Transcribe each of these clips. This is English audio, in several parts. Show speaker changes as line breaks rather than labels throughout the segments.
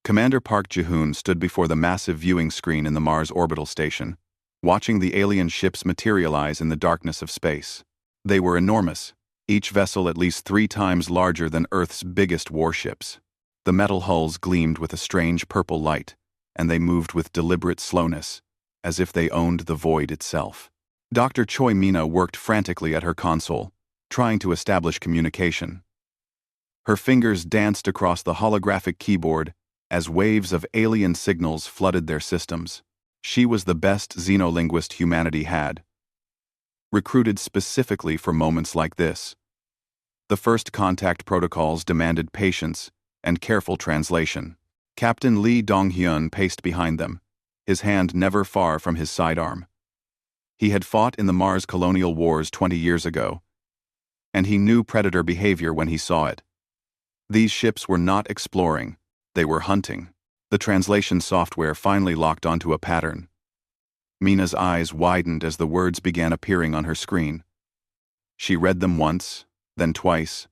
Commander Park Ji-hoon stood before the massive viewing screen in the Mars orbital station, watching the alien ships materialize in the darkness of space. They were enormous, each vessel at least 3 times larger than Earth's biggest warships. The metal hulls gleamed with a strange purple light, and they moved with deliberate slowness, as if they owned the void itself. Dr. Choi Mina worked frantically at her console, trying to establish communication. Her fingers danced across the holographic keyboard as waves of alien signals flooded their systems. She was the best xenolinguist humanity had, recruited specifically for moments like this. The first contact protocols demanded patience and careful translation. Captain Lee Dong-hyun paced behind them, his hand never far from his sidearm. He had fought in the Mars colonial wars 20 years ago, and he knew predator behavior when he saw it. These ships were not exploring, they were hunting. The translation software finally locked onto a pattern. Mina's eyes widened as the words began appearing on her screen. She read them once, then twice,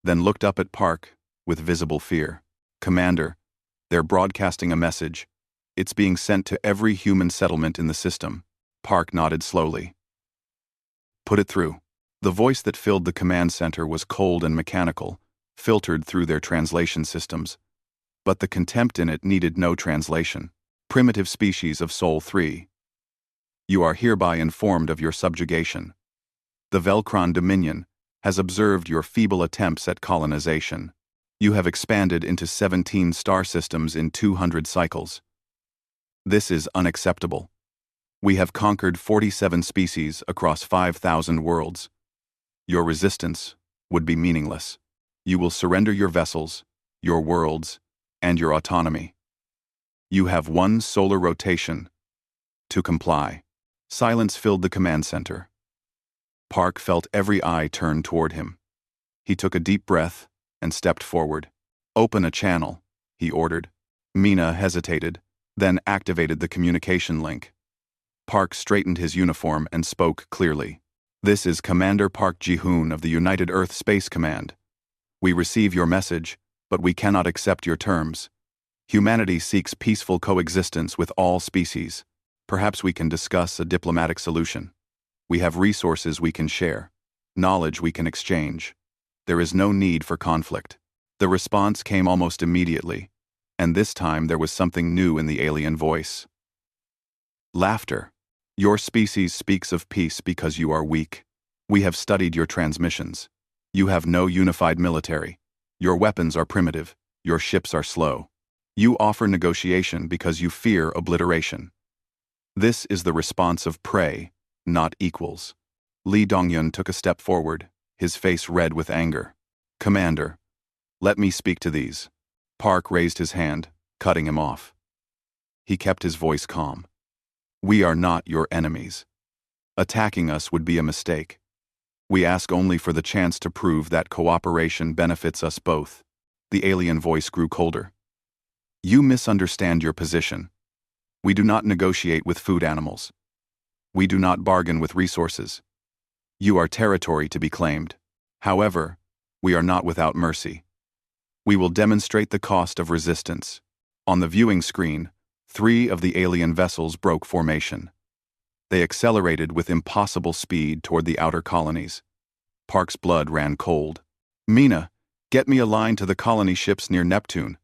then looked up at Park with visible fear. "Commander, they're broadcasting a message. It's being sent to every human settlement in the system." Park nodded slowly. "Put it through." The voice that filled the command center was cold and mechanical, filtered through their translation systems. But the contempt in it needed no translation. "Primitive species of Sol 3. You are hereby informed of your subjugation. The Velcron Dominion has observed your feeble attempts at colonization. You have expanded into 17 star systems in 200 cycles. This is unacceptable. We have conquered 47 species across 5,000 worlds. Your resistance would be meaningless. You will surrender your vessels, your worlds, and your autonomy. You have 1 solar rotation to comply." Silence filled the command center. Park felt every eye turn toward him. He took a deep breath and stepped forward. "Open a channel," he ordered. Mina hesitated, then activated the communication link. Park straightened his uniform and spoke clearly. "This is Commander Park Ji-hoon of the United Earth Space Command. We receive your message, but we cannot accept your terms. Humanity seeks peaceful coexistence with all species. Perhaps we can discuss a diplomatic solution. We have resources we can share, knowledge we can exchange. There is no need for conflict." The response came almost immediately, and this time there was something new in the alien voice. Laughter. "Your species speaks of peace because you are weak. We have studied your transmissions. You have no unified military. Your weapons are primitive. Your ships are slow. You offer negotiation because you fear obliteration. This is the response of prey, not equals." Lee Dong-hyun took a step forward, his face red with anger. "Commander, let me speak to these." Park raised his hand, cutting him off. He kept his voice calm. "We are not your enemies. Attacking us would be a mistake. We ask only for the chance to prove that cooperation benefits us both." The alien voice grew colder. "You misunderstand your position. We do not negotiate with food animals. We do not bargain with resources. You are territory to be claimed. However, we are not without mercy. We will demonstrate the cost of resistance." On the viewing screen, 3 of the alien vessels broke formation. They accelerated with impossible speed toward the outer colonies. Park's blood ran cold. "Mina, get me a line to the colony ships near Neptune.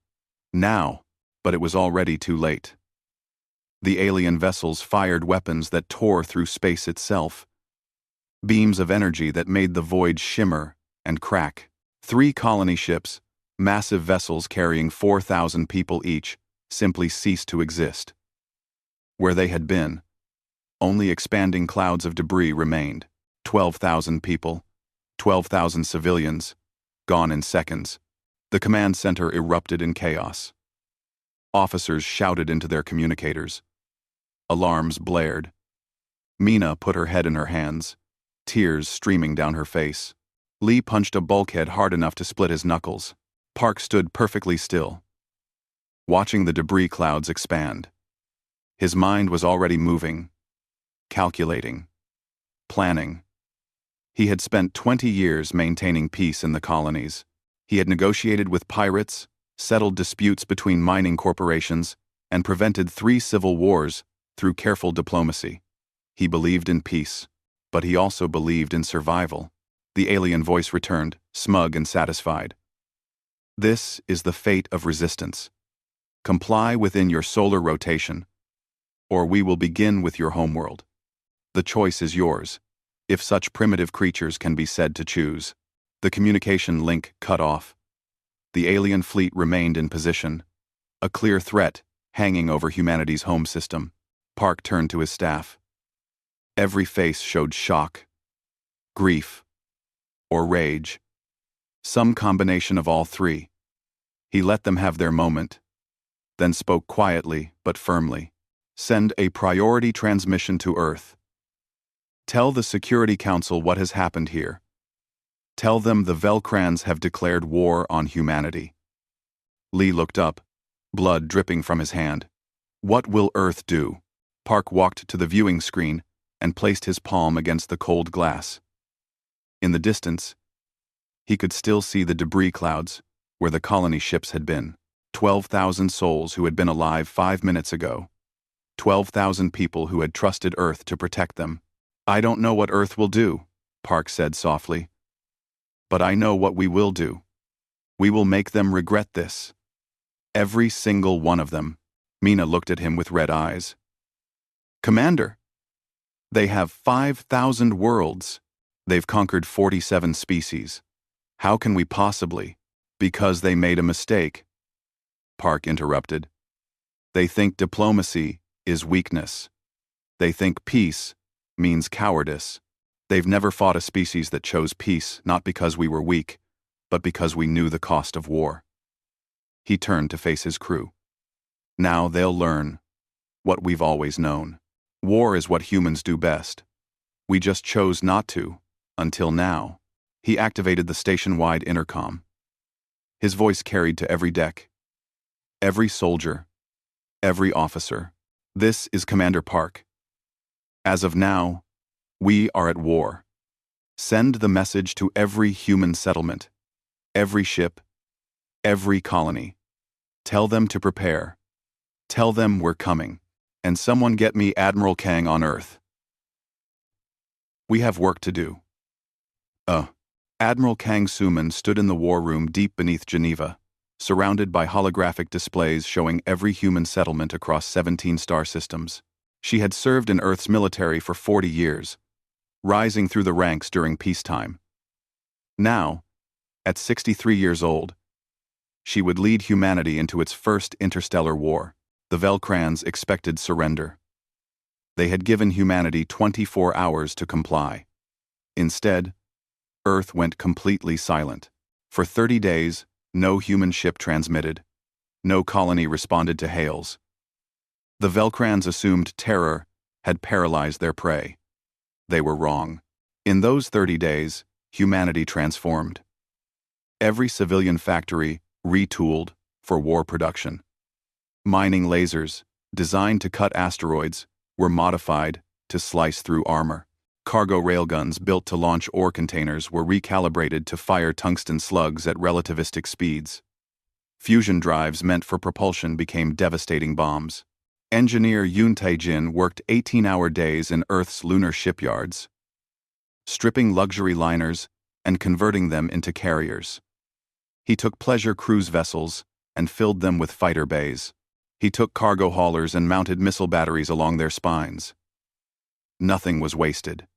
Now!" But it was already too late. The alien vessels fired weapons that tore through space itself. Beams of energy that made the void shimmer and crack. 3 colony ships, massive vessels carrying 4,000 people each, simply ceased to exist. Where they had been, only expanding clouds of debris remained. 12,000 people, 12,000 civilians, gone in seconds. The command center erupted in chaos. Officers shouted into their communicators. Alarms blared. Mina put her head in her hands, tears streaming down her face. Lee punched a bulkhead hard enough to split his knuckles. Park stood perfectly still, watching the debris clouds expand. His mind was already moving, calculating, planning. He had spent 20 years maintaining peace in the colonies. He had negotiated with pirates, settled disputes between mining corporations, and prevented 3 civil wars through careful diplomacy. He believed in peace, but he also believed in survival. The alien voice returned, smug and satisfied. This is the fate of resistance. Comply within your solar rotation, or we will begin with your homeworld. The choice is yours, if such primitive creatures can be said to choose. The communication link cut off. The alien fleet remained in position, a clear threat hanging over humanity's home system. Park turned to his staff. Every face showed shock, grief, or rage. Some combination of all three. He let them have their moment, then spoke quietly but firmly. Send a priority transmission to Earth. Tell the Security Council what has happened here. Tell them the Velcrans have declared war on humanity. Lee looked up, blood dripping from his hand. What will Earth do? Park walked to the viewing screen and placed his palm against the cold glass. In the distance, he could still see the debris clouds where the colony ships had been. 12,000 souls who had been alive 5 minutes ago. 12,000 people who had trusted Earth to protect them. I don't know what Earth will do, Park said softly. But I know what we will do. We will make them regret this. Every single one of them. Mina looked at him with red eyes. Commander, they have 5,000 worlds. They've conquered 47 species. How can we possibly? Because they made a mistake. Park interrupted. They think diplomacy is weakness. They think peace means cowardice. They've never fought a species that chose peace, not because we were weak, but because we knew the cost of war. He turned to face his crew. Now they'll learn what we've always known. War is what humans do best. We just chose not to, until now. He activated the station-wide intercom. His voice carried to every deck. Every soldier. Every officer. This is Commander Park. As of now, we are at war. Send the message to every human settlement, every ship, every colony. Tell them to prepare. Tell them we're coming. And someone get me Admiral Kang on Earth. We have work to do. Admiral Kang Suman stood in the war room deep beneath Geneva, surrounded by holographic displays showing every human settlement across 17 star systems. She had served in Earth's military for 40 years, rising through the ranks during peacetime. Now, at 63 years old, she would lead humanity into its first interstellar war. The Velcrans expected surrender. They had given humanity 24 hours to comply. Instead, Earth went completely silent. For 30 days, no human ship transmitted. No colony responded to hails. The Velcrans assumed terror had paralyzed their prey. They were wrong. In those 30 days, humanity transformed. Every civilian factory retooled for war production. Mining lasers, designed to cut asteroids, were modified to slice through armor. Cargo railguns built to launch ore containers were recalibrated to fire tungsten slugs at relativistic speeds. Fusion drives meant for propulsion became devastating bombs. Engineer Yoon Tae-jin worked 18-hour days in Earth's lunar shipyards, stripping luxury liners and converting them into carriers. He took pleasure cruise vessels and filled them with fighter bays. He took cargo haulers and mounted missile batteries along their spines. Nothing was wasted.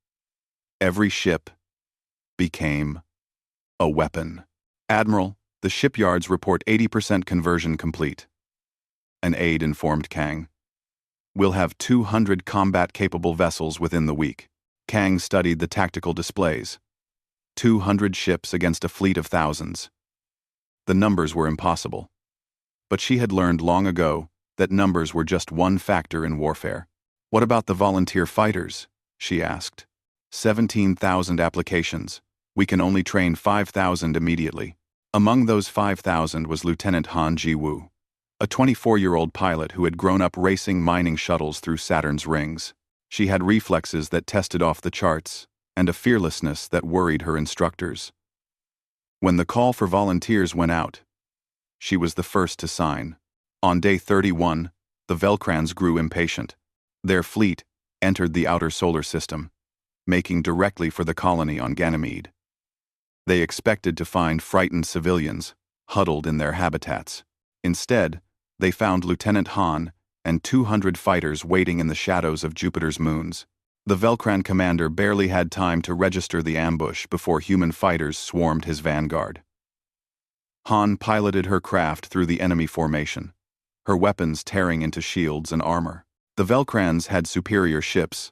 Every ship became a weapon. Admiral, the shipyards report 80% conversion complete. An aide informed Kang. We'll have 200 combat-capable vessels within the week. Kang studied the tactical displays. 200 ships against a fleet of thousands. The numbers were impossible. But she had learned long ago that numbers were just one factor in warfare. What about the volunteer fighters? She asked. 17,000 applications. We can only train 5,000 immediately. Among those 5,000 was Lieutenant Han Ji-woo, a 24-year-old pilot who had grown up racing mining shuttles through Saturn's rings. She had reflexes that tested off the charts, and a fearlessness that worried her instructors. When the call for volunteers went out, She was the first to sign. On day 31, the Velcrans grew impatient. Their fleet entered the outer solar system, making directly for the colony on Ganymede. They expected to find frightened civilians huddled in their habitats. Instead, they found Lieutenant Han and 200 fighters waiting in the shadows of Jupiter's moons. The Velcran commander barely had time to register the ambush before human fighters swarmed his vanguard. Han piloted her craft through the enemy formation, her weapons tearing into shields and armor. The Velcrans had superior ships,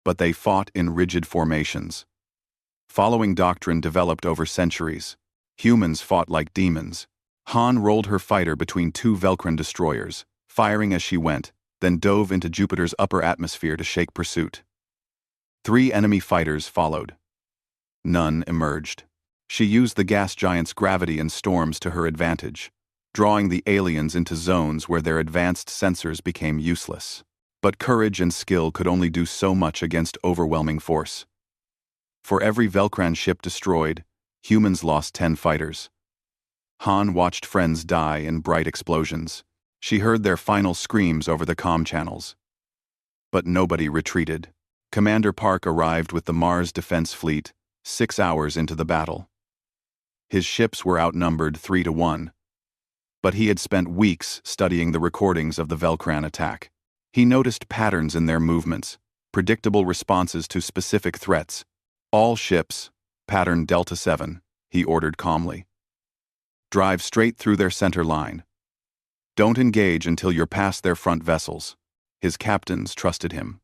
but they fought in rigid formations. Following doctrine developed over centuries, humans fought like demons. Han rolled her fighter between two Velcran destroyers, firing as she went, then dove into Jupiter's upper atmosphere to shake pursuit. 3 enemy fighters followed. None emerged. She used the gas giant's gravity and storms to her advantage, drawing the aliens into zones where their advanced sensors became useless. But courage and skill could only do so much against overwhelming force. For every Velcran ship destroyed, humans lost 10 fighters. Han watched friends die in bright explosions. She heard their final screams over the comm channels. But nobody retreated. Commander Park arrived with the Mars Defense Fleet 6 hours into the battle. His ships were outnumbered 3-1. But he had spent weeks studying the recordings of the Velcran attack. He noticed patterns in their movements, predictable responses to specific threats. All ships, pattern Delta 7, he ordered calmly. Drive straight through their center line. Don't engage until you're past their front vessels. His captains trusted him.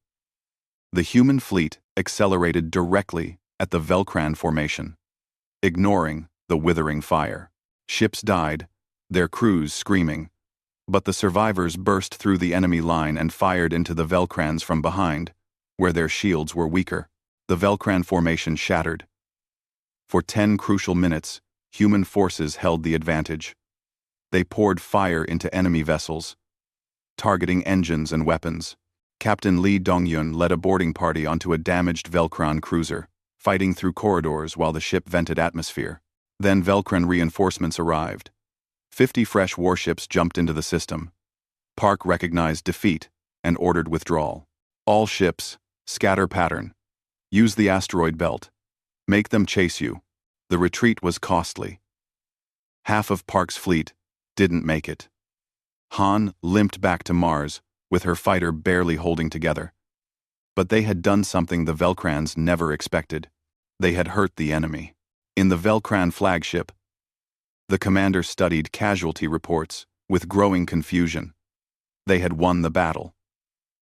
The human fleet accelerated directly at the Velcran formation, ignoring the withering fire. Ships died, their crews screaming, but the survivors burst through the enemy line and fired into the Velcrans from behind, where their shields were weaker. The Velcran formation shattered. For 10 crucial minutes, human forces held the advantage. They poured fire into enemy vessels, targeting engines and weapons. Captain Lee Dongyun led a boarding party onto a damaged Velcran cruiser, fighting through corridors while the ship vented atmosphere. Then Velcran reinforcements arrived. 50 fresh warships jumped into the system. Park recognized defeat and ordered withdrawal. All ships, scatter pattern. Use the asteroid belt. Make them chase you. The retreat was costly. Half of Park's fleet didn't make it. Han limped back to Mars, with her fighter barely holding together. But they had done something the Velcrans never expected. They had hurt the enemy. In the Velcran flagship, the commander studied casualty reports with growing confusion. They had won the battle.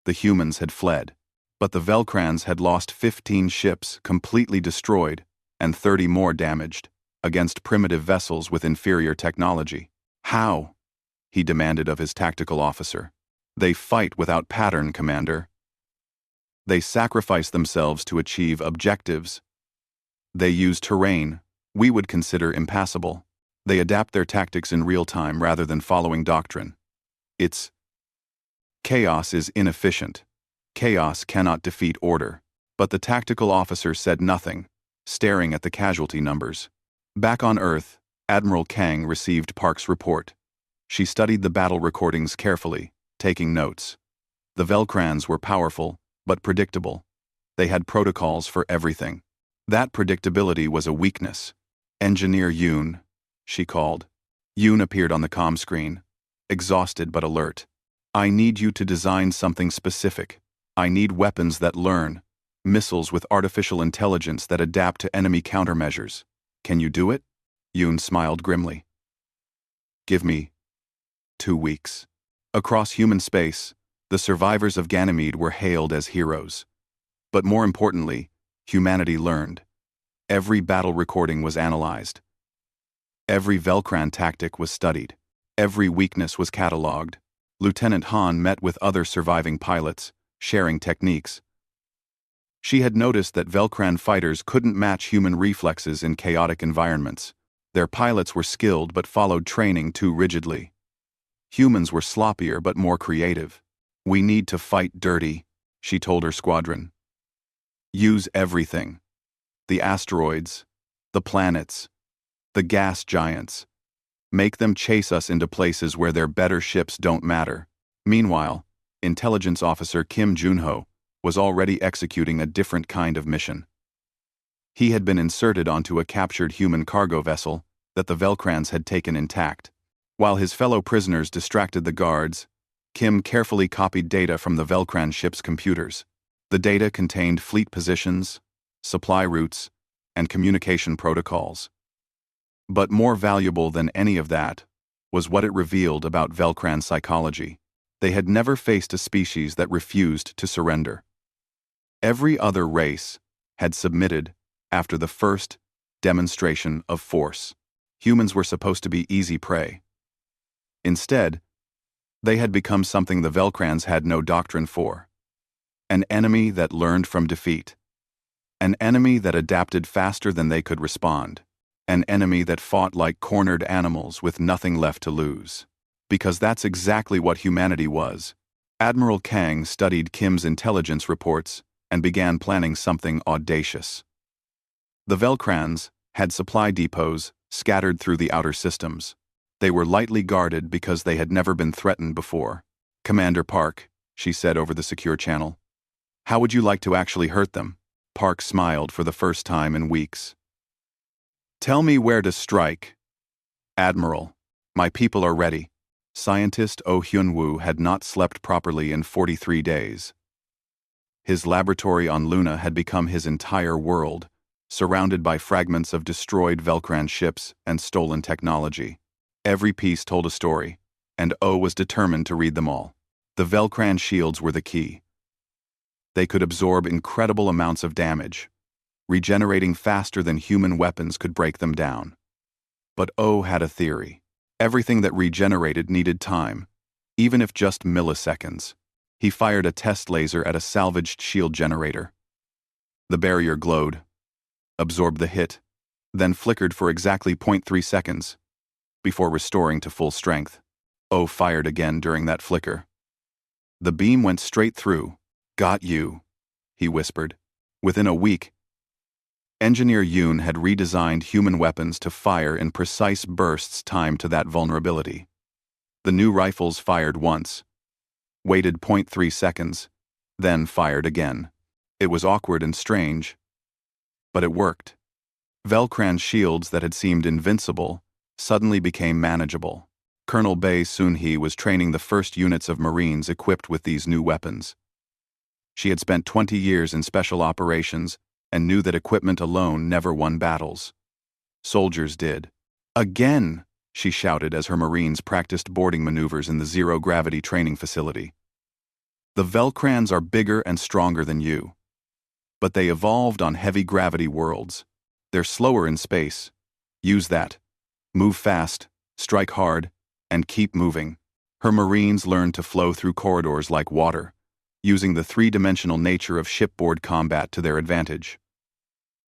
The humans had fled. But the Velcrans had lost 15 ships completely destroyed and 30 more damaged, against primitive vessels with inferior technology. How? He demanded of his tactical officer. They fight without pattern, Commander. They sacrifice themselves to achieve objectives. They use terrain we would consider impassable. They adapt their tactics in real time rather than following doctrine. Chaos is inefficient. Chaos cannot defeat order. But the tactical officer said nothing, staring at the casualty numbers. Back on Earth, Admiral Kang received Park's report. She studied the battle recordings carefully, taking notes. The Velcrans were powerful, but predictable. They had protocols for everything. That predictability was a weakness. Engineer Yoon, she called. Yoon appeared on the comm screen, exhausted but alert. I need you to design something specific. I need weapons that learn, missiles with artificial intelligence that adapt to enemy countermeasures. Can you do it? Yoon smiled grimly. Give me 2 weeks. Across human space, the survivors of Ganymede were hailed as heroes. But more importantly, humanity learned. Every battle recording was analyzed. Every Velcran tactic was studied. Every weakness was catalogued. Lieutenant Han met with other surviving pilots, sharing techniques. She had noticed that Velcran fighters couldn't match human reflexes in chaotic environments. Their pilots were skilled but followed training too rigidly. Humans were sloppier but more creative. We need to fight dirty, she told her squadron. Use everything. The asteroids, the planets, the gas giants. Make them chase us into places where their better ships don't matter. Meanwhile, Intelligence Officer Kim Junho was already executing a different kind of mission. He had been inserted onto a captured human cargo vessel that the Velcrans had taken intact. While his fellow prisoners distracted the guards, Kim carefully copied data from the Velcran ship's computers. The data contained fleet positions, supply routes, and communication protocols. But more valuable than any of that was what it revealed about Velcran psychology. They had never faced a species that refused to surrender. Every other race had submitted after the first demonstration of force. Humans were supposed to be easy prey. Instead, they had become something the Velcrans had no doctrine for. An enemy that learned from defeat. An enemy that adapted faster than they could respond. An enemy that fought like cornered animals with nothing left to lose. Because that's exactly what humanity was. Admiral Kang studied Kim's intelligence reports and began planning something audacious. The Velcrans had supply depots scattered through the outer systems. They were lightly guarded because they had never been threatened before. "Commander Park," she said over the secure channel. "How would you like to actually hurt them?" Park smiled for the first time in weeks. "Tell me where to strike." "Admiral, my people are ready." Scientist Oh Hyun-woo had not slept properly in 43 days. His laboratory on Luna had become his entire world, surrounded by fragments of destroyed Velcran ships and stolen technology. Every piece told a story, and Oh was determined to read them all. The Velcran shields were the key. They could absorb incredible amounts of damage, regenerating faster than human weapons could break them down. But Oh had a theory. Everything that regenerated needed time, even if just milliseconds. He fired a test laser at a salvaged shield generator. The barrier glowed, absorbed the hit, then flickered for exactly 0.3 seconds, before restoring to full strength. Oh fired again during that flicker. The beam went straight through. "Got you," he whispered. Within a week, Engineer Yoon had redesigned human weapons to fire in precise bursts timed to that vulnerability. The new rifles fired once, waited 0.3 seconds, then fired again. It was awkward and strange, but it worked. Velcran shields that had seemed invincible suddenly became manageable. Colonel Bae Soon-hee was training the first units of Marines equipped with these new weapons. She had spent 20 years in special operations and knew that equipment alone never won battles. Soldiers did. "Again!" she shouted as her Marines practiced boarding maneuvers in the zero-gravity training facility. "The Velcrans are bigger and stronger than you. But they evolved on heavy-gravity worlds. They're slower in space. Use that. Move fast, strike hard, and keep moving." Her Marines learned to flow through corridors like water, using the three-dimensional nature of shipboard combat to their advantage.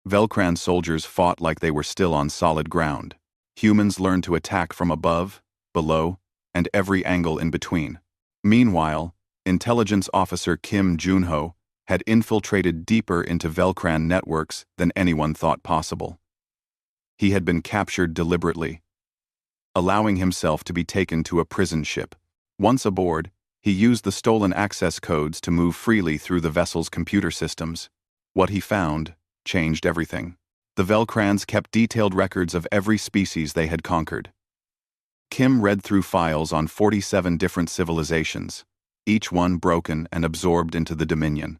Velcran soldiers fought like they were still on solid ground. Humans learned to attack from above, below, and every angle in between. Meanwhile, Intelligence Officer Kim Junho had infiltrated deeper into Velcran networks than anyone thought possible. He had been captured deliberately, allowing himself to be taken to a prison ship. Once aboard, he used the stolen access codes to move freely through the vessel's computer systems. What he found changed everything. The Velcrans kept detailed records of every species they had conquered. Kim read through files on 47 different civilizations, each one broken and absorbed into the Dominion.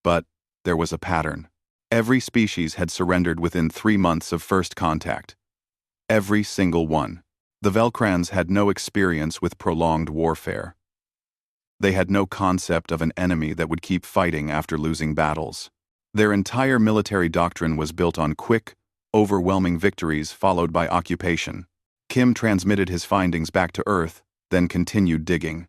But there was a pattern. Every species had surrendered within 3 months of first contact. Every single one. The Velcrans had no experience with prolonged warfare. They had no concept of an enemy that would keep fighting after losing battles. Their entire military doctrine was built on quick, overwhelming victories followed by occupation. Kim transmitted his findings back to Earth, then continued digging.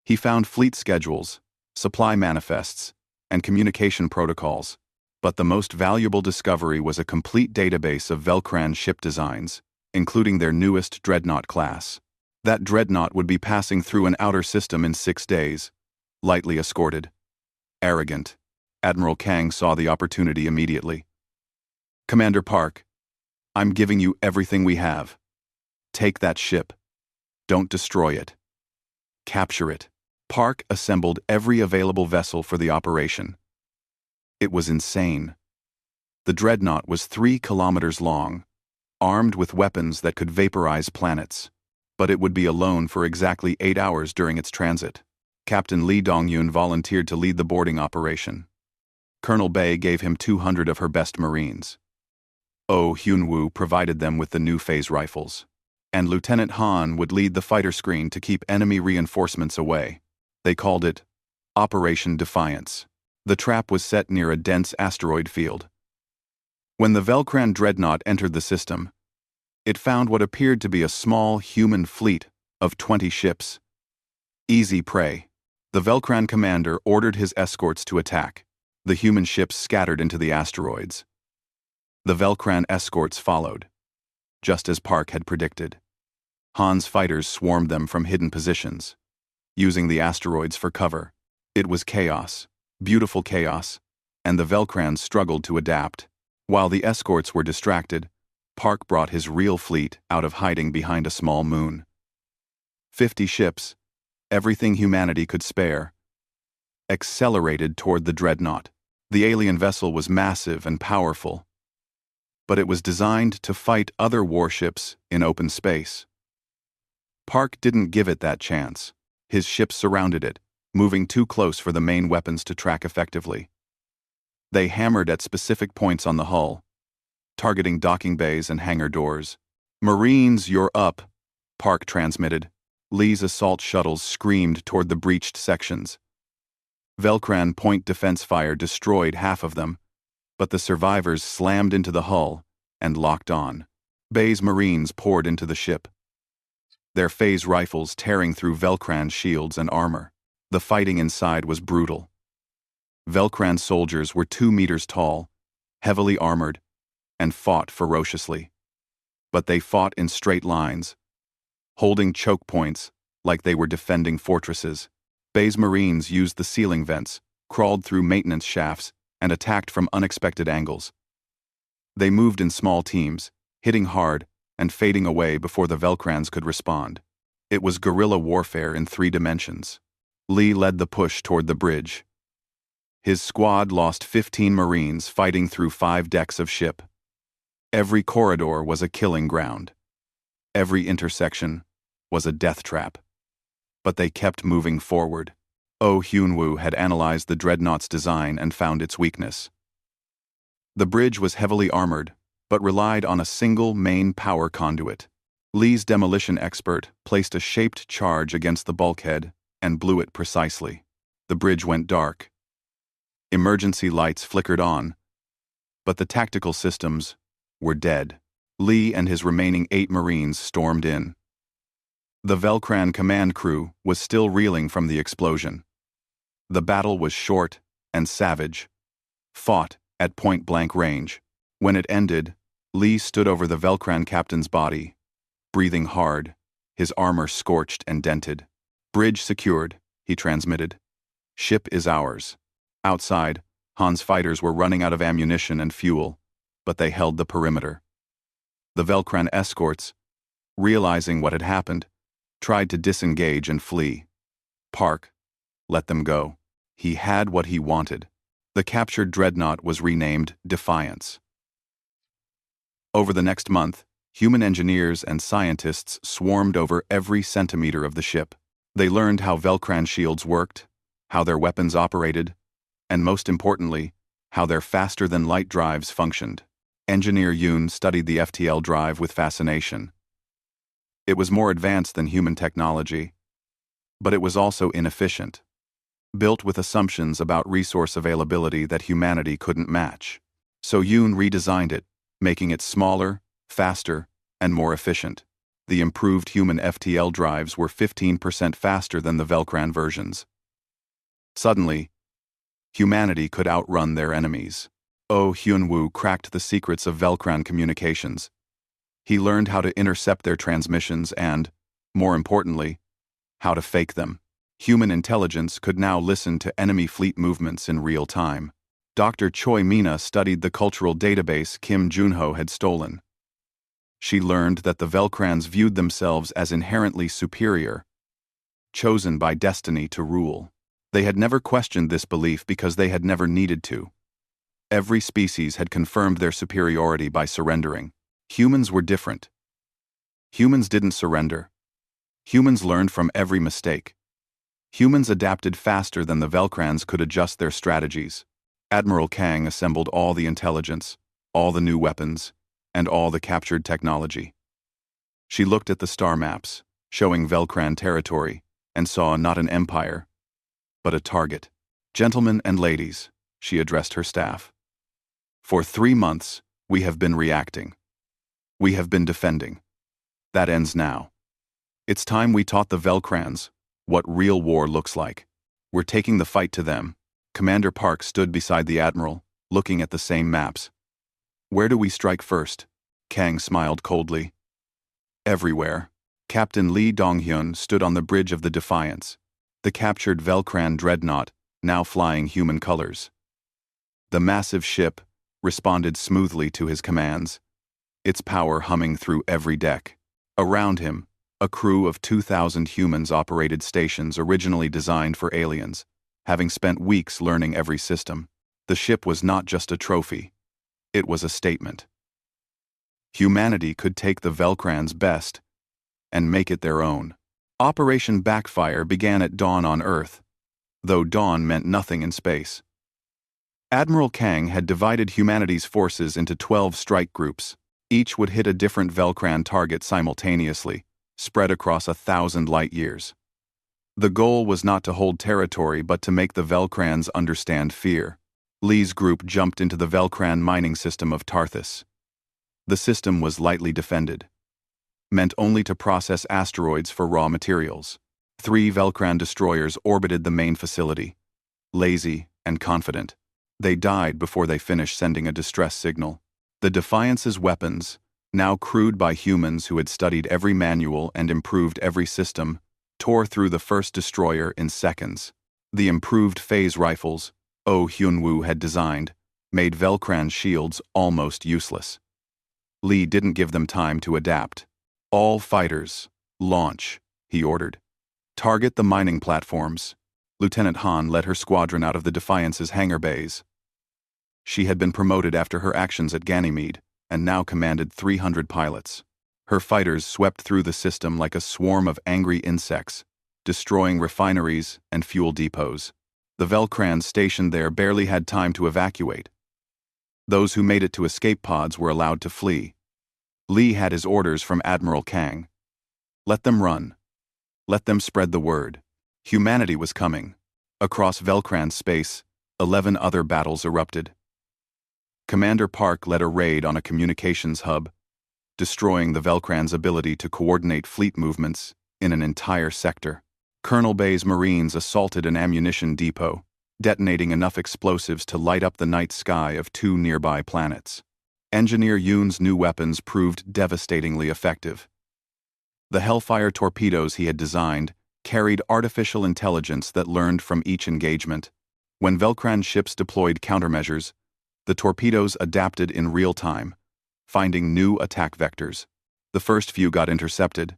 He found fleet schedules, supply manifests, and communication protocols, but the most valuable discovery was a complete database of Velcran ship designs, including their newest Dreadnought class. That Dreadnought would be passing through an outer system in 6 days, lightly escorted. Arrogant, Admiral Kang saw the opportunity immediately. "Commander Park, I'm giving you everything we have. Take that ship. Don't destroy it. Capture it. Park assembled every available vessel for the operation. It was insane. The dreadnought was 3 kilometers long, armed with weapons that could vaporize planets, but it would be alone for exactly 8 hours during its transit. Captain Lee Dong-yoon volunteered to lead the boarding operation. Colonel Bae gave him 200 of her best Marines. Oh Hyun-woo provided them with the new phase rifles, and Lieutenant Han would lead the fighter screen to keep enemy reinforcements away. They called it Operation Defiance. The trap was set near a dense asteroid field. When the Velcran dreadnought entered the system, it found what appeared to be a small human fleet of 20 ships. Easy prey. The Velcran commander ordered his escorts to attack. The human ships scattered into the asteroids. The Velcran escorts followed, just as Park had predicted. Han's fighters swarmed them from hidden positions, using the asteroids for cover. It was chaos, beautiful chaos, and the Velcrans struggled to adapt. While the escorts were distracted, Park brought his real fleet out of hiding behind a small moon. 50 ships, everything humanity could spare, accelerated toward the dreadnought. The alien vessel was massive and powerful, but it was designed to fight other warships in open space. Park didn't give it that chance. His ships surrounded it, moving too close for the main weapons to track effectively. They hammered at specific points on the hull, targeting docking bays and hangar doors. "Marines, you're up," Park transmitted. Lee's assault shuttles screamed toward the breached sections. Velcran point defense fire destroyed half of them, but the survivors slammed into the hull and locked on. Bay's Marines poured into the ship, their phase rifles tearing through Velcran's shields and armor. The fighting inside was brutal. Velcran soldiers were 2 meters tall, heavily armored, and fought ferociously. But they fought in straight lines, holding choke points like they were defending fortresses. Bay's Marines used the ceiling vents, crawled through maintenance shafts, and attacked from unexpected angles. They moved in small teams, hitting hard and fading away before the Velcrans could respond. It was guerrilla warfare in 3 dimensions. Lee led the push toward the bridge. His squad lost 15 Marines fighting through 5 decks of ship. Every corridor was a killing ground. Every intersection was a death trap. But they kept moving forward. Oh Hyun-woo had analyzed the dreadnought's design and found its weakness. The bridge was heavily armored, but relied on a single main power conduit. Lee's demolition expert placed a shaped charge against the bulkhead and blew it precisely. The bridge went dark. Emergency lights flickered on, but the tactical systems were dead. Lee and his remaining 8 Marines stormed in. The Velcran command crew was still reeling from the explosion. The battle was short and savage, fought at point-blank range. When it ended, Lee stood over the Velcran captain's body, breathing hard, his armor scorched and dented. "Bridge secured," he transmitted. "Ship is ours." Outside, Han's fighters were running out of ammunition and fuel, but they held the perimeter. The Velcran escorts, realizing what had happened, tried to disengage and flee. Park let them go. He had what he wanted. The captured dreadnought was renamed Defiance. Over the next month, human engineers and scientists swarmed over every centimeter of the ship. They learned how Velcran shields worked, how their weapons operated, and most importantly, how their faster-than-light drives functioned. Engineer Yoon studied the FTL drive with fascination. It was more advanced than human technology, but it was also inefficient, built with assumptions about resource availability that humanity couldn't match. So Yoon redesigned it, making it smaller, faster, and more efficient. The improved human FTL drives were 15% faster than the Velcran versions. Suddenly, humanity could outrun their enemies. Oh Hyun-woo cracked the secrets of Velcran communications. He learned how to intercept their transmissions and, more importantly, how to fake them. Human intelligence could now listen to enemy fleet movements in real time. Dr. Choi Mina studied the cultural database Kim Junho had stolen. She learned that the Velcrans viewed themselves as inherently superior, chosen by destiny to rule. They had never questioned this belief because they had never needed to. Every species had confirmed their superiority by surrendering. Humans were different. Humans didn't surrender. Humans learned from every mistake. Humans adapted faster than the Velcrans could adjust their strategies. Admiral Kang assembled all the intelligence, all the new weapons, and all the captured technology. She looked at the star maps, showing Velcran territory, and saw not an empire, but a target. Gentlemen and ladies, she addressed her staff. For 3 months, we have been reacting. We have been defending. That ends now. It's time we taught the Velcrans what real war looks like. We're taking the fight to them. Commander Park stood beside the Admiral, looking at the same maps. Where do we strike first? Kang smiled coldly. Everywhere. Captain Lee Donghyun stood on the bridge of the Defiance, the captured Velcran dreadnought, now flying human colors. The massive ship responded smoothly to his commands, its power humming through every deck. Around him, a crew of 2,000 humans operated stations originally designed for aliens, having spent weeks learning every system. The ship was not just a trophy. It was a statement. Humanity could take the Velcrans' best and make it their own. Operation Backfire began at dawn on Earth, though dawn meant nothing in space. Admiral Kang had divided humanity's forces into 12 strike groups. Each would hit a different Velcran target simultaneously, spread across 1,000 light-years. The goal was not to hold territory but to make the Velcrans understand fear. Lee's group jumped into the Velcran mining system of Tarthus. The system was lightly defended, meant only to process asteroids for raw materials. 3 Velcran destroyers orbited the main facility, lazy and confident. They died before they finished sending a distress signal. The Defiance's weapons, now crewed by humans who had studied every manual and improved every system, tore through the first destroyer in seconds. The improved phase rifles Oh Hyunwoo had designed made Velcran shields almost useless. Lee didn't give them time to adapt. All fighters, launch, he ordered. Target the mining platforms. Lieutenant Han led her squadron out of the Defiance's hangar bays. She had been promoted after her actions at Ganymede, and now commanded 300 pilots. Her fighters swept through the system like a swarm of angry insects, destroying refineries and fuel depots. The Velcrans stationed there barely had time to evacuate. Those who made it to escape pods were allowed to flee. Lee had his orders from Admiral Kang. Let them run. Let them spread the word. Humanity was coming. Across Velcran space, 11 other battles erupted. Commander Park led a raid on a communications hub, destroying the Velcrans' ability to coordinate fleet movements in an entire sector. Colonel Bay's Marines assaulted an ammunition depot, detonating enough explosives to light up the night sky of 2 nearby planets. Engineer Yoon's new weapons proved devastatingly effective. The Hellfire torpedoes he had designed carried artificial intelligence that learned from each engagement. When Velcran ships deployed countermeasures, the torpedoes adapted in real time, finding new attack vectors. The first few got intercepted.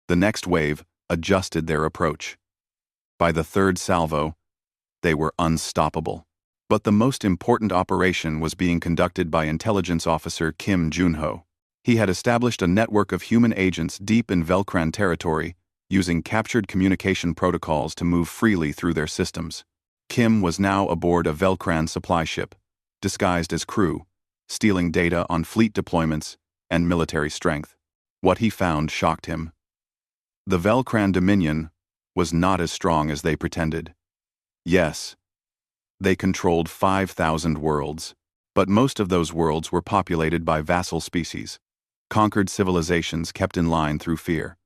The next wave adjusted their approach. By the third salvo, they were unstoppable. But the most important operation was being conducted by Intelligence Officer Kim Junho. He had established a network of human agents deep in Velcran territory, using captured communication protocols to move freely through their systems. Kim was now aboard a Velcran supply ship, disguised as crew, stealing data on fleet deployments and military strength. What he found shocked him. The Velcran Dominion was not as strong as they pretended. Yes, they controlled 5,000 worlds, but most of those worlds were populated by vassal species, conquered civilizations kept in line through fear.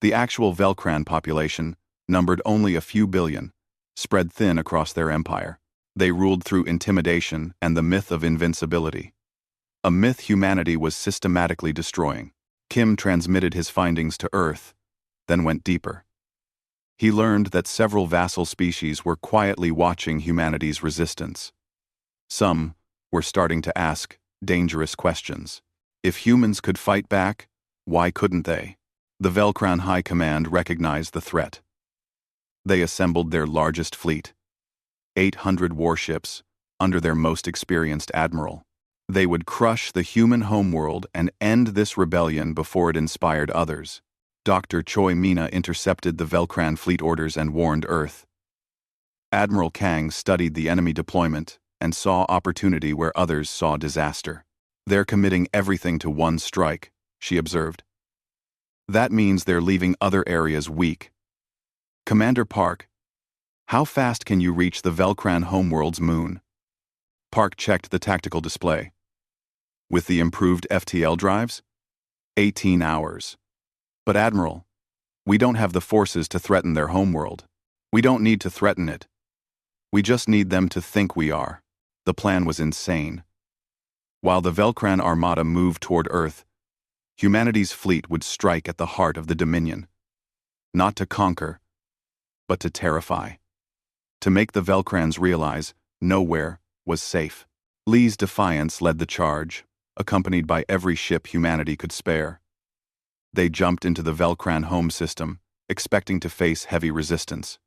The actual Velcran population numbered only a few billion, spread thin across their empire. They ruled through intimidation and the myth of invincibility. A myth humanity was systematically destroying. Kim transmitted his findings to Earth, then went deeper. He learned that several vassal species were quietly watching humanity's resistance. Some were starting to ask dangerous questions. If humans could fight back, why couldn't they? The Velcran High Command recognized the threat. They assembled their largest fleet, 800 warships, under their most experienced admiral. They would crush the human homeworld and end this rebellion before it inspired others. Dr. Choi Mina intercepted the Velcran fleet orders and warned Earth. Admiral Kang studied the enemy deployment and saw opportunity where others saw disaster. They're committing everything to one strike, she observed. That means they're leaving other areas weak. Commander Park, how fast can you reach the Velcran homeworld's moon? Park checked the tactical display. With the improved FTL drives? 18 hours. But Admiral, we don't have the forces to threaten their homeworld. We don't need to threaten it. We just need them to think we are. The plan was insane. While the Velcran Armada moved toward Earth, humanity's fleet would strike at the heart of the Dominion. Not to conquer, but to terrify. To make the Velcrans realize nowhere was safe. Lee's Defiance led the charge, accompanied by every ship humanity could spare. They jumped into the Velcran home system, expecting to face heavy resistance.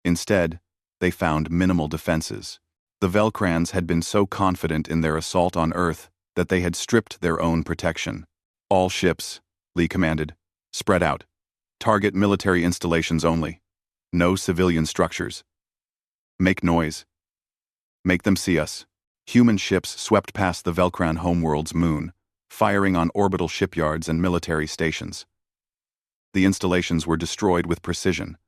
Instead, they found minimal defenses. The Velcrans had been so confident in their assault on Earth that they had stripped their own protection. All ships, Lee commanded, spread out. Target military installations only. No civilian structures. Make noise. Make them see us. Human ships swept past the Velcran homeworld's moon, firing on orbital shipyards and military stations. The installations were destroyed with precision,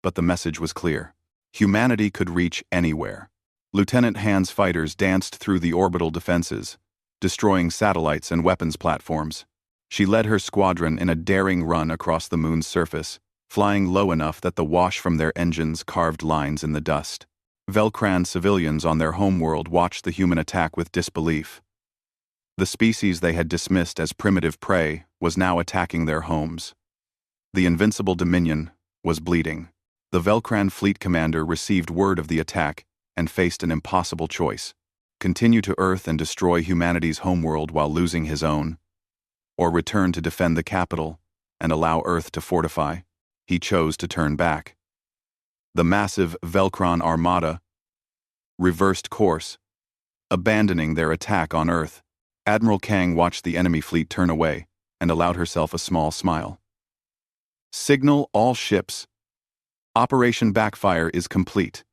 but the message was clear. Humanity could reach anywhere. Lieutenant Han's fighters danced through the orbital defenses, destroying satellites and weapons platforms. She led her squadron in a daring run across the moon's surface, flying low enough that the wash from their engines carved lines in the dust. Velcran civilians on their homeworld watched the human attack with disbelief. The species they had dismissed as primitive prey was now attacking their homes. The invincible Dominion was bleeding. The Velcran fleet commander received word of the attack and faced an impossible choice: continue to Earth and destroy humanity's homeworld while losing his own, or return to defend the capital and allow Earth to fortify. He chose to turn back. The massive Velcran Armada reversed course, abandoning their attack on Earth. Admiral Kang watched the enemy fleet turn away and allowed herself a small smile. Signal all ships. Operation Backfire is complete.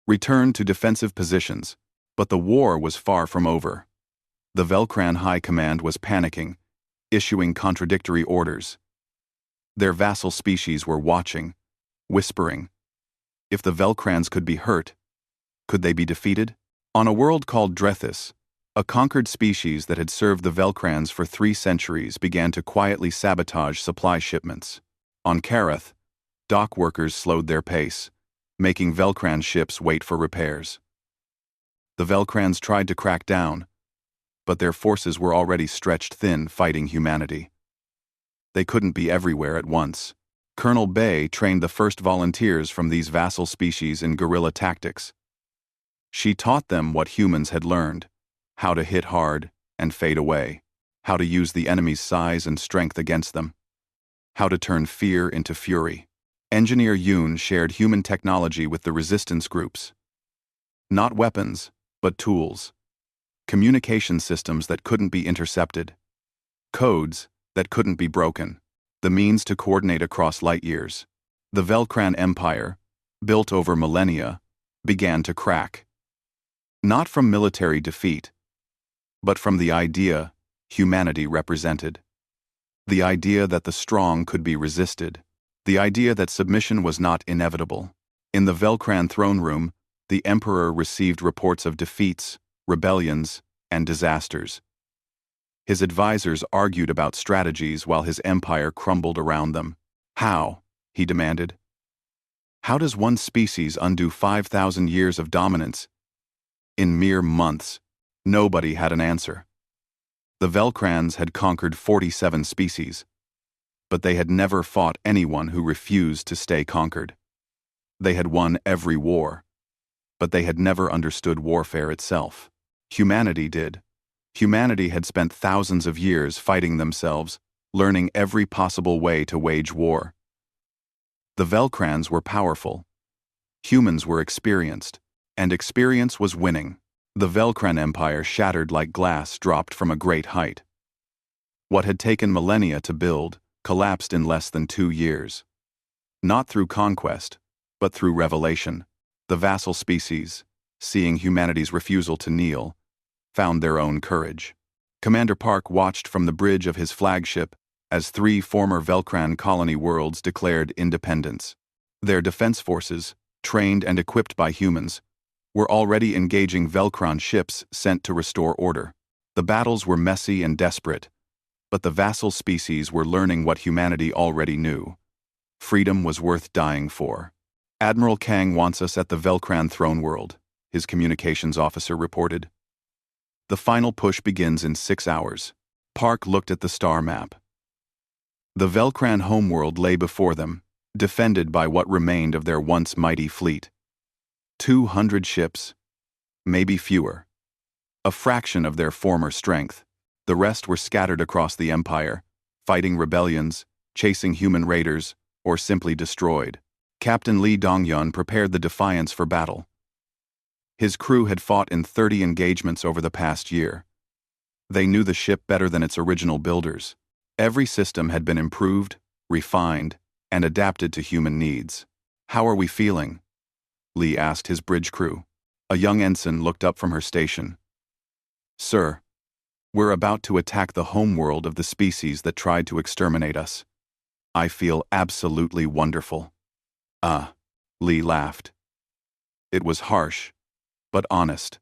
Return to defensive positions, but the war was far from over. The Velcran High Command was panicking, issuing contradictory orders. Their vassal species were watching, whispering. If the Velcrans could be hurt, could they be defeated? On a world called Drethys, a conquered species that had served the Velcrans for 3 centuries began to quietly sabotage supply shipments. On Karath, dock workers slowed their pace, making Velcran ships wait for repairs. The Velcrans tried to crack down, but their forces were already stretched thin fighting humanity. They couldn't be everywhere at once. Colonel Bay trained the first volunteers from these vassal species in guerrilla tactics. She taught them what humans had learned: how to hit hard and fade away, how to use the enemy's size and strength against them, how to turn fear into fury. Engineer Yoon shared human technology with the resistance groups. Not weapons, but tools. Communication systems that couldn't be intercepted. Codes that couldn't be broken. The means to coordinate across light years. The Velcran Empire, built over millennia, began to crack. Not from military defeat, but from the idea humanity represented. The idea that the strong could be resisted. The idea that submission was not inevitable. In the Velcran throne room, the Emperor received reports of defeats, rebellions, and disasters. His advisors argued about strategies while his empire crumbled around them. How? He demanded. How does one species undo 5,000 years of dominance in mere months? Nobody had an answer. The Velcrans had conquered 47 species, but they had never fought anyone who refused to stay conquered. They had won every war, but they had never understood warfare itself. Humanity did. Humanity had spent thousands of years fighting themselves, learning every possible way to wage war. The Velcrans were powerful. Humans were experienced, and experience was winning. The Velcran Empire shattered like glass dropped from a great height. What had taken millennia to build collapsed in less than 2 years. Not through conquest, but through revelation. The vassal species, seeing humanity's refusal to kneel, found their own courage. Commander Park watched from the bridge of his flagship as 3 former Velcran colony worlds declared independence. Their defense forces, trained and equipped by humans, were already engaging Velcran ships sent to restore order. The battles were messy and desperate, but the vassal species were learning what humanity already knew. Freedom was worth dying for. Admiral Kang wants us at the Velcran throne world, his communications officer reported. The final push begins in 6 hours. Park looked at the star map. The Velcran homeworld lay before them, defended by what remained of their once mighty fleet. 200 ships, maybe fewer. A fraction of their former strength. The rest were scattered across the Empire, fighting rebellions, chasing human raiders, or simply destroyed. Captain Lee Dongyun prepared the Defiance for battle. His crew had fought in 30 engagements over the past year. They knew the ship better than its original builders. Every system had been improved, refined, and adapted to human needs. "How are we feeling?" Lee asked his bridge crew. A young ensign looked up from her station. "Sir, we're about to attack the homeworld of the species that tried to exterminate us. I feel absolutely wonderful." Lee laughed. It was harsh, but honest.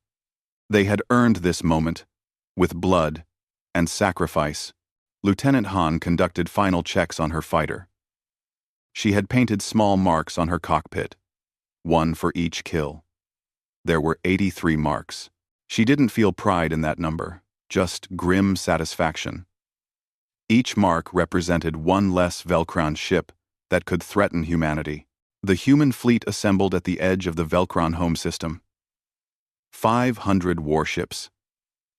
They had earned this moment, with blood and sacrifice. Lieutenant Han conducted final checks on her fighter. She had painted small marks on her cockpit, 1 for each kill. There were 83 marks. She didn't feel pride in that number, just grim satisfaction. Each mark represented 1 less Velcran ship that could threaten humanity. The human fleet assembled at the edge of the Velcran home system. 500 warships.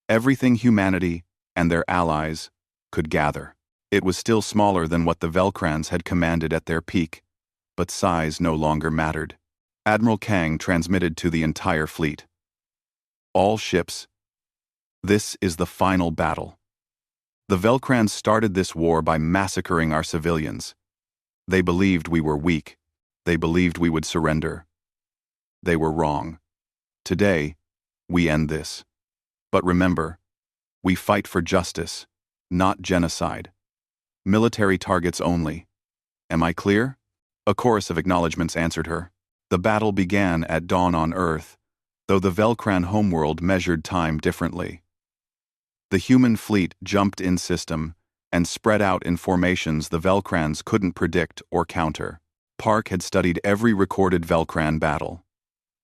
Everything humanity and their allies could gather. It was still smaller than what the Velcrans had commanded at their peak, but size no longer mattered. Admiral Kang transmitted to the entire fleet. "All ships, this is the final battle. The Velcrans started this war by massacring our civilians. They believed we were weak. They believed we would surrender. They were wrong. Today, we end this. But remember, we fight for justice, not genocide. Military targets only. Am I clear?" A chorus of acknowledgments answered her. The battle began at dawn on Earth, though the Velcran homeworld measured time differently. The human fleet jumped in system and spread out in formations the Velcrans couldn't predict or counter. Park had studied every recorded Velcran battle.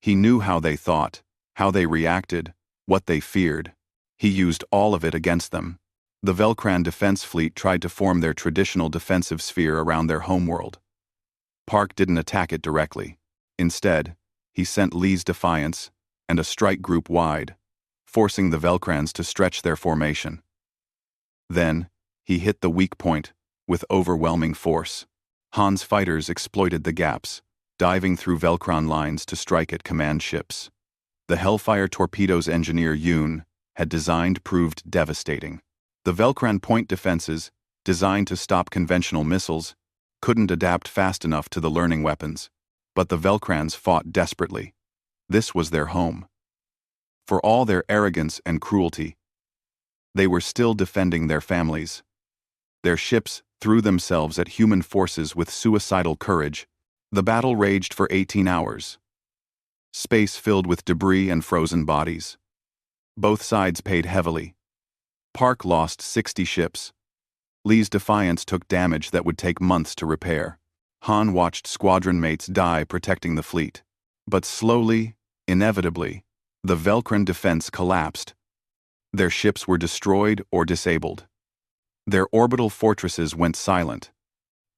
He knew how they thought, how they reacted, what they feared. He used all of it against them. The Velcran defense fleet tried to form their traditional defensive sphere around their homeworld. Park didn't attack it directly. Instead, he sent Lee's Defiance and a strike group wide, forcing the Velcrans to stretch their formation. Then, he hit the weak point with overwhelming force. Han's fighters exploited the gaps, diving through Velcran lines to strike at command ships. The Hellfire torpedoes engineer Yoon had designed proved devastating. The Velcran point defenses, designed to stop conventional missiles, couldn't adapt fast enough to the learning weapons, but the Velcrans fought desperately. This was their home. For all their arrogance and cruelty, they were still defending their families. Their ships threw themselves at human forces with suicidal courage. The battle raged for 18 hours. Space filled with debris and frozen bodies. Both sides paid heavily. Park lost 60 ships. Lee's Defiance took damage that would take months to repair. Han watched squadron mates die protecting the fleet. But slowly, inevitably, the Velcran defense collapsed. Their ships were destroyed or disabled. Their orbital fortresses went silent.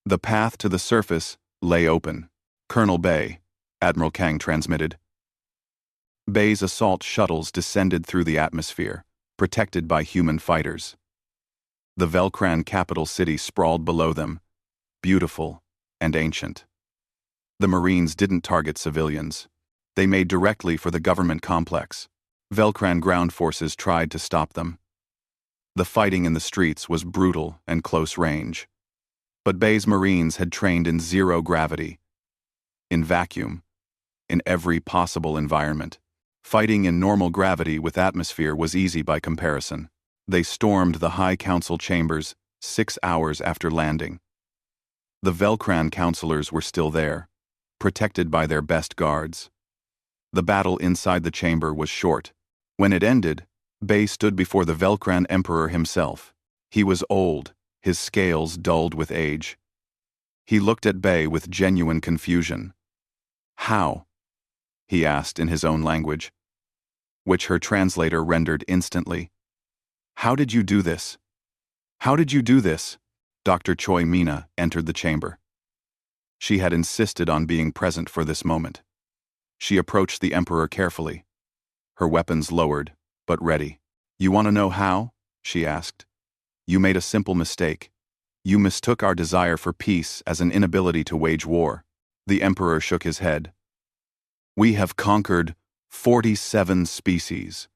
The path to the surface lay open. "Colonel Bay," Admiral Kang transmitted. Bay's assault shuttles descended through the atmosphere, protected by human fighters. The Velcran capital city sprawled below them, beautiful and ancient. The Marines didn't target civilians. They made directly for the government complex. Velcran ground forces tried to stop them. The fighting in the streets was brutal and close range. But Bay's Marines had trained in zero gravity, in vacuum, in every possible environment. Fighting in normal gravity with atmosphere was easy by comparison. They stormed the High Council chambers 6 hours after landing. The Velcran counselors were still there, protected by their best guards. The battle inside the chamber was short. When it ended, Bay stood before the Velcran Emperor himself. He was old, his scales dulled with age. He looked at Bay with genuine confusion. "How?" he asked in his own language, which her translator rendered instantly. "How did you do this? How did you do this?" Dr. Choi Mina entered the chamber. She had insisted on being present for this moment. She approached the Emperor carefully, her weapons lowered, but ready. "You want to know how?" she asked. "You made a simple mistake. You mistook our desire for peace as an inability to wage war." The Emperor shook his head. "We have conquered 47 species.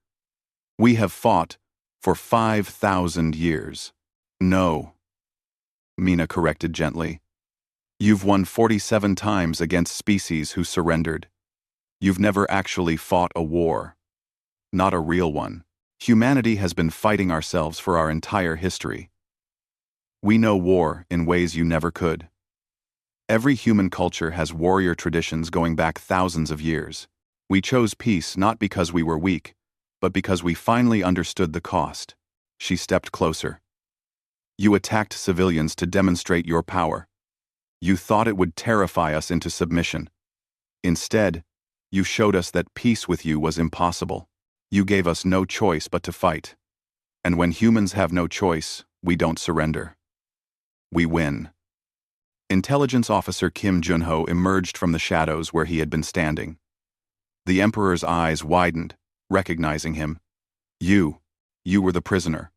We have fought for 5,000 years. No," Mina corrected gently. "You've won 47 times against species who surrendered. You've never actually fought a war. Not a real one. Humanity has been fighting ourselves for our entire history. We know war in ways you never could. Every human culture has warrior traditions going back thousands of years. We chose peace not because we were weak, but because we finally understood the cost." She stepped closer. "You attacked civilians to demonstrate your power. You thought it would terrify us into submission. Instead, you showed us that peace with you was impossible. You gave us no choice but to fight. And when humans have no choice, we don't surrender. We win." Intelligence Officer Kim Junho emerged from the shadows where he had been standing. The Emperor's eyes widened, recognizing him. You were the prisoner."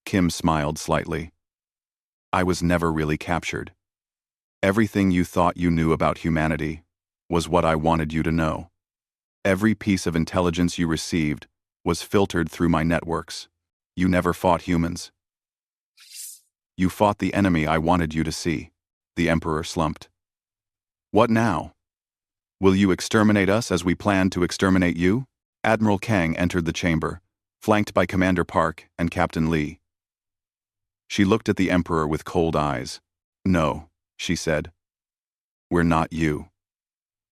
Kim smiled slightly. "I was never really captured. Everything you thought you knew about humanity was what I wanted you to know. Every piece of intelligence you received was filtered through my networks. You never fought humans. You fought the enemy I wanted you to see." The Emperor slumped. "What now? Will you exterminate us as we planned to exterminate you?" Admiral Kang entered the chamber, flanked by Commander Park and Captain Lee. She looked at the Emperor with cold eyes. "No," she said. "We're not you.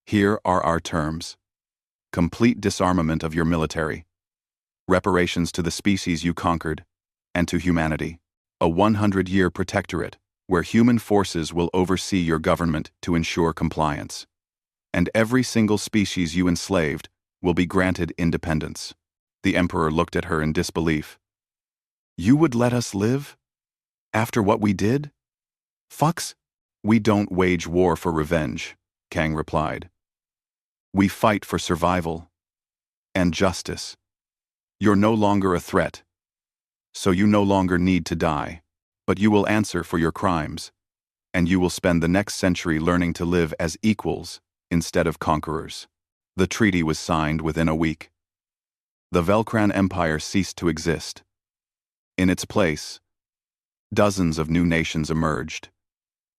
Here are our terms. Complete disarmament of your military. Reparations to the species you conquered, and to humanity. A 100-year protectorate, where human forces will oversee your government to ensure compliance. And every single species you enslaved will be granted independence." The Emperor looked at her in disbelief. "You would let us live? After what we did? Fucks?" "We don't wage war for revenge," Kang replied. "We fight for survival and justice. You're no longer a threat, so you no longer need to die, but you will answer for your crimes, and you will spend the next century learning to live as equals instead of conquerors." The treaty was signed within a week. The Velcran Empire ceased to exist. In its place, dozens of new nations emerged,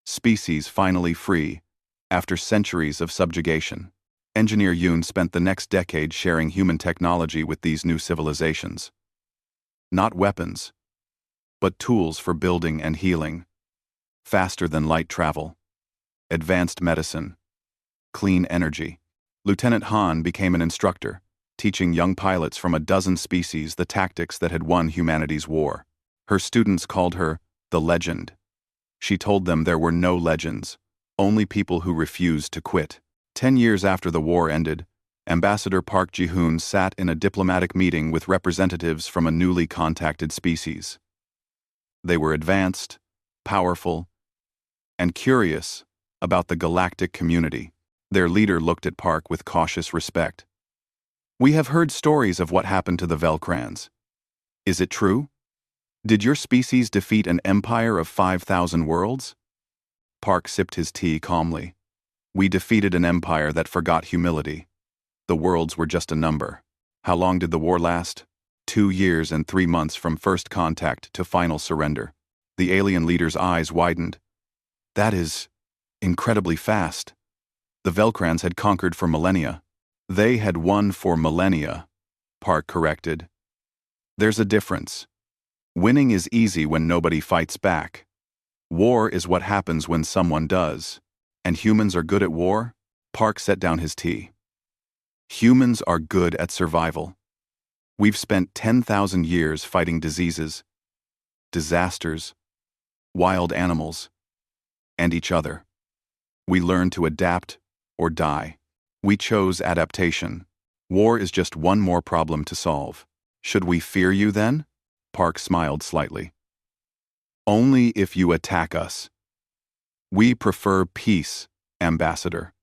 species finally free after centuries of subjugation. Engineer Yoon spent the next decade sharing human technology with these new civilizations. Not weapons, but tools for building and healing, faster than light travel, advanced medicine, clean energy. Lieutenant Han became an instructor, teaching young pilots from a dozen species the tactics that had won humanity's war. Her students called her the Legend. She told them there were no legends, only people who refused to quit. 10 years after the war ended, Ambassador Park Ji-hoon sat in a diplomatic meeting with representatives from a newly contacted species. They were advanced, powerful, and curious about the galactic community. Their leader looked at Park with cautious respect. "We have heard stories of what happened to the Velcrans. Is it true? Did your species defeat an empire of 5,000 worlds? Park sipped his tea calmly. We defeated an empire that forgot humility. The worlds were just a number. How long did the war last? 2 years and 3 months from first contact to final surrender. The alien leader's eyes widened. That is incredibly fast. The Velcrans had conquered for millennia. They had won for millennia, Park corrected. There's a difference. Winning is easy when nobody fights back. War is what happens when someone does. And humans are good at war? Park set down his tea. Humans are good at survival. We've spent 10,000 years fighting diseases, disasters, wild animals, and each other. We learn to adapt or die. We chose adaptation. War is just one more problem to solve. Should we fear you then? Park smiled slightly. Only if you attack us. We prefer peace, Ambassador.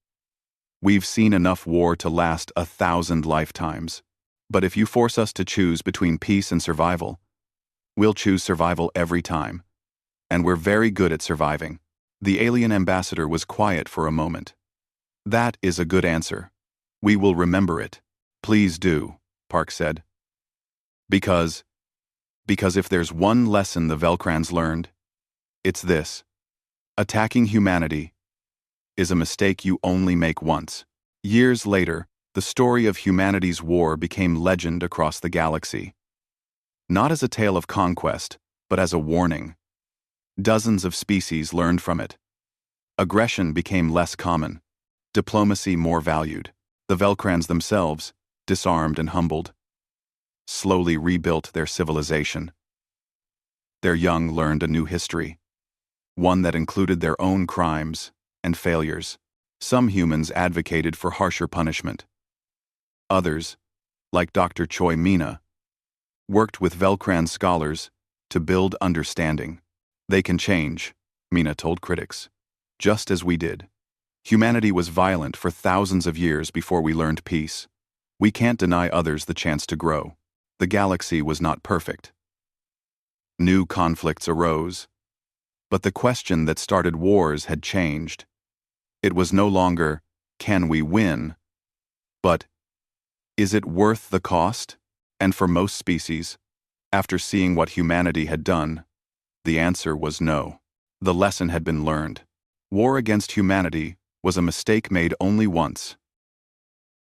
We've seen enough war to last 1,000 lifetimes. But if you force us to choose between peace and survival, we'll choose survival every time. And we're very good at surviving. The alien ambassador was quiet for a moment. That is a good answer. We will remember it. Please do, Park said. Because if there's one lesson the Velcrans learned, it's this. Attacking humanity is a mistake you only make once. Years later, the story of humanity's war became legend across the galaxy. Not as a tale of conquest, but as a warning. Dozens of species learned from it. Aggression became less common, diplomacy more valued. The Velcrans themselves, disarmed and humbled, slowly rebuilt their civilization. Their young learned a new history, one that included their own crimes and failures. Some humans advocated for harsher punishment. Others, like Dr. Choi Mina, worked with Velcran scholars to build understanding. They can change, Mina told critics, just as we did. Humanity was violent for thousands of years before we learned peace. We can't deny others the chance to grow. The galaxy was not perfect. New conflicts arose. But the question that started wars had changed. It was no longer, can we win? But, is it worth the cost? And for most species, after seeing what humanity had done, the answer was no. The lesson had been learned. War against humanity was a mistake made only once.